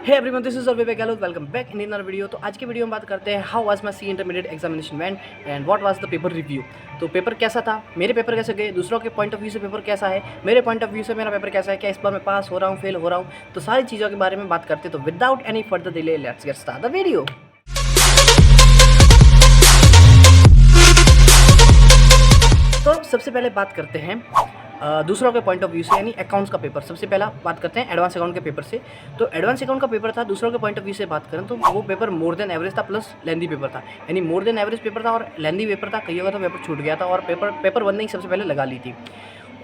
Hey everyone, this is Vivek Gahlot. Welcome back in another video. तो आज की वीडियो में बात करते हैं how was my C intermediate examination went and what was the paper review. तो पेपर कैसा था, मेरे पेपर कैसे गए, दूसरों के पॉइंट ऑफ व्यू से पेपर कैसा है, मेरे पॉइंट ऑफ व्यू से मेरा पेपर कैसा है, क्या इस बार मैं पास हो रहा हूँ, फेल हो रहा हूँ, तो सारी चीज़ों के बारे में बात करते हैं। तो without any further delay let's get start the video. तो सबसे पहले बात करते हैं दूसरों के पॉइंट ऑफ व्यू से, यानी अकाउंट्स का पेपर। सबसे पहला बात करते हैं एडवांस अकाउंट के पेपर से। तो एडवांस अकाउंट का पेपर था, दूसरों के पॉइंट ऑफ व्यू से बात करें तो वो पेपर मोर देन एवरेज था प्लस लेंदी पेपर था। यानी मोर देन एवरेज पेपर था और लेंदी पेपर था। कईयों का तो पेपर छूट गया था और पेपर वन ने ही सबसे पहले लगा ली थी।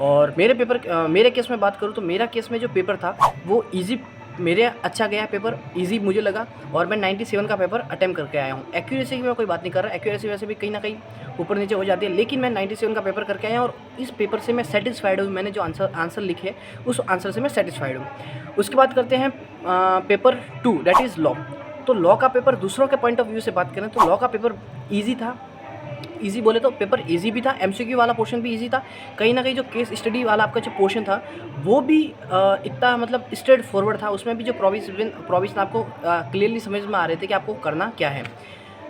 और मेरे केस में बात करूँ तो मेरा केस में जो पेपर था वो ईजी मेरे अच्छा गया, पेपर इजी मुझे लगा और मैं 97 का पेपर अटेम्प्ट करके आया हूँ। एक्यूरेसी की मैं कोई बात नहीं कर रहा, एक्यूरेसी वैसे भी कहीं ना कहीं ऊपर नीचे हो जाती है, लेकिन मैं 97 का पेपर करके आया हूँ और इस पेपर से मैं सेटिस्फाइड हूँ। मैंने जो आंसर लिखे उस आंसर से मैं सेटिस्फाइड हूँ। उसके बाद करते हैं पेपर 2 दैट इज़ लॉ। तो लॉ का पेपर दूसरों के पॉइंट ऑफ व्यू से बात करें तो लॉ का पेपर ईजी था। इजी बोले तो पेपर इजी भी था, एमसीक्यू वाला पोर्शन भी इजी था। कहीं ना कहीं जो केस स्टडी वाला आपका जो पोर्शन था वो भी इतना मतलब स्ट्रेट फॉरवर्ड था। उसमें भी जो प्रोविजन आपको क्लियरली समझ में आ रहे थे कि आपको करना क्या है।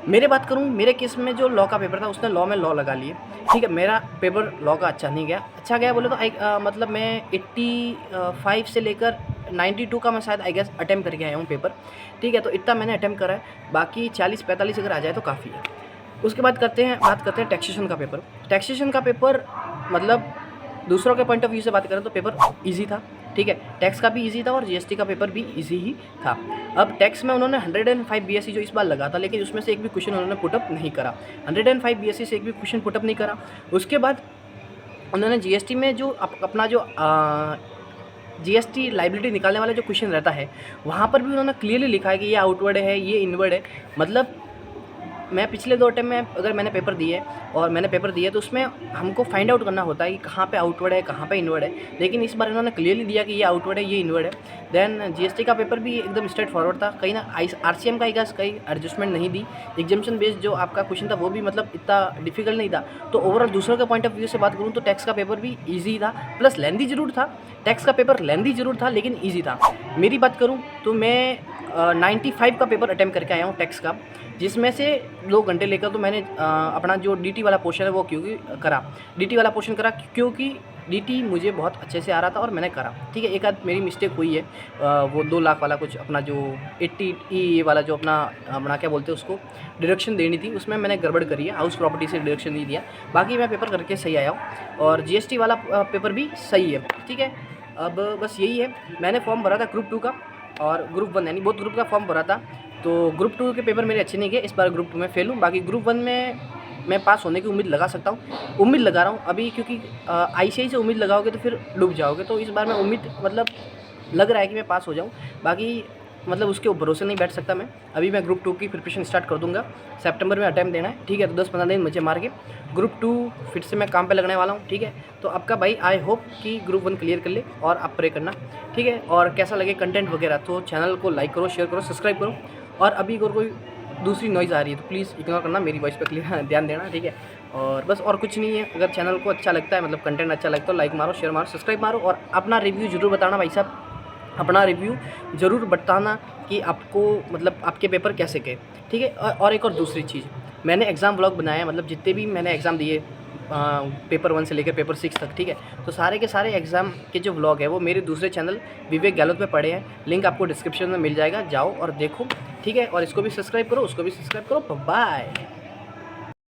मेरे बात करूं, मेरे केस में जो लॉ का पेपर था उसने लॉ में लॉ लगा लिए। ठीक है, मेरा पेपर लॉ का अच्छा नहीं गया। अच्छा गया बोले तो मतलब मैं 85 से लेकर 92 का मैं शायद आई गेस अटैम्प्ट करके आया हूँ पेपर। ठीक है, तो इतना मैंने अटैम्प्ट करा है, बाकी 40-45 अगर आ जाए तो काफ़ी है। उसके बाद बात करते हैं टैक्सेशन का पेपर। टैक्सेशन का पेपर मतलब दूसरों के पॉइंट ऑफ व्यू से बात करें तो पेपर इजी था। ठीक है, टैक्स का भी इजी था और जीएसटी का पेपर भी इजी ही था। अब टैक्स में उन्होंने 105 बीएससी जो इस बार लगा था, लेकिन उसमें से एक भी क्वेश्चन उन्होंने पुटअप नहीं करा। 105 बीएससी से एक भी क्वेश्चन पुटअप नहीं करा। उसके बाद उन्होंने जीएसटी में जो अपना जो जीएसटी लाइबिलिटी निकालने वाला जो क्वेश्चन रहता है वहाँ पर भी उन्होंने क्लियरली लिखा है कि ये आउटवर्ड है, ये इनवर्ड है। मतलब मैं पिछले 2 टाइम में अगर मैंने पेपर दिए तो उसमें हमको फाइंड आउट करना होता है कि कहाँ पे आउटवर्ड है, कहाँ पे इनवर्ड है। लेकिन इस बार इन्होंने क्लियरली दिया कि ये आउटवर्ड है, ये इनवर्ड है। देन जीएसटी का पेपर भी एकदम स्ट्रेट फॉरवर्ड था। कहीं ना आरसीएम का कहीं एडजस्टमेंट नहीं दी। एग्जामिशन बेस्ड जो आपका क्वेश्चन था वो भी मतलब इतना डिफिकल्ट नहीं था। तो ओवरऑल दूसरों के पॉइंट ऑफ व्यू से बात करूँ तो टैक्स का पेपर भी ईजी था, प्लस लेंदी जरूर था। टैक्स का पेपर लेंदी जरूर था लेकिन ईजी था। मेरी बात करूँ तो मैं 95 का पेपर अटैम्प्ट करके आया हूँ टैक्स का, जिसमें से 2 घंटे लेकर तो मैंने अपना जो डीटी वाला पोर्शन है वो डीटी वाला पोर्शन करा क्योंकि डीटी मुझे बहुत अच्छे से आ रहा था और मैंने करा। ठीक है, एक आध मेरी मिस्टेक हुई है, वो 2 लाख वाला कुछ अपना जो 80 वाला जो अपना क्या बोलते हैं उसको डिडक्शन देनी थी, उसमें मैंने गड़बड़ करी है, हाउस प्रॉपर्टी से डिडक्शन नहीं दिया। बाकी मैं पेपर करके सही आया हूँ और जीएसटी वाला पेपर भी सही है। ठीक है, अब बस यही है। मैंने फॉर्म भरा था ग्रुप 2 का और ग्रुप 1 यानी बहुत ग्रुप का फॉर्म भरा था। तो ग्रुप 2 के पेपर मेरे अच्छे नहीं गए, इस बार ग्रुप 2 में फेल हूँ। बाकी ग्रुप 1 में मैं पास होने की उम्मीद लगा सकता हूँ, उम्मीद लगा रहा हूँ अभी, क्योंकि आईसीआई से उम्मीद लगाओगे तो फिर डूब जाओगे। तो इस बार मैं उम्मीद मतलब लग रहा है कि मैं पास हो जाऊँ। बाकी मतलब उसके भरोसे नहीं बैठ सकता मैं। अभी मैं ग्रुप 2 की प्रिपरेशन स्टार्ट कर दूँगा, सितंबर में अटैम्प्ट देना है। ठीक है, तो 10-15 दिन मुझे मार के ग्रुप 2 फिर से मैं काम पे लगने वाला हूँ। ठीक है, तो आपका भाई आई होप कि ग्रुप 1 क्लियर कर ले और आप प्रे करना। ठीक है, और कैसा लगे कंटेंट वगैरह तो चैनल को लाइक करो, शेयर करो, सब्सक्राइब करो। और अभी अगर कोई दूसरी नॉइज़ आ रही है तो प्लीज़ इग्नोर करना, मेरी वॉइस पे क्लियर ध्यान देना। ठीक है, और बस और कुछ नहीं है। अगर चैनल को अच्छा लगता है, मतलब कंटेंट अच्छा लगता है तो लाइक मारो, शेयर मारो, सब्सक्राइब मारो और अपना रिव्यू ज़रूर बताना भाई साहब, अपना रिव्यू ज़रूर बताना कि आपको मतलब आपके पेपर कैसे गए। ठीक है, और एक और दूसरी चीज़, मैंने एग्ज़ाम व्लॉग बनाया, मतलब जितने भी मैंने एग्ज़ाम दिए पेपर 1 से लेकर पेपर 6 तक। ठीक है, तो सारे के सारे एग्ज़ाम के जो व्लॉग है वो मेरे दूसरे चैनल विवेक गहलोत पे पड़े हैं। लिंक आपको डिस्क्रिप्शन में मिल जाएगा, जाओ और देखो। ठीक है, और इसको भी सब्सक्राइब करो, उसको भी सब्सक्राइब करो। बाय।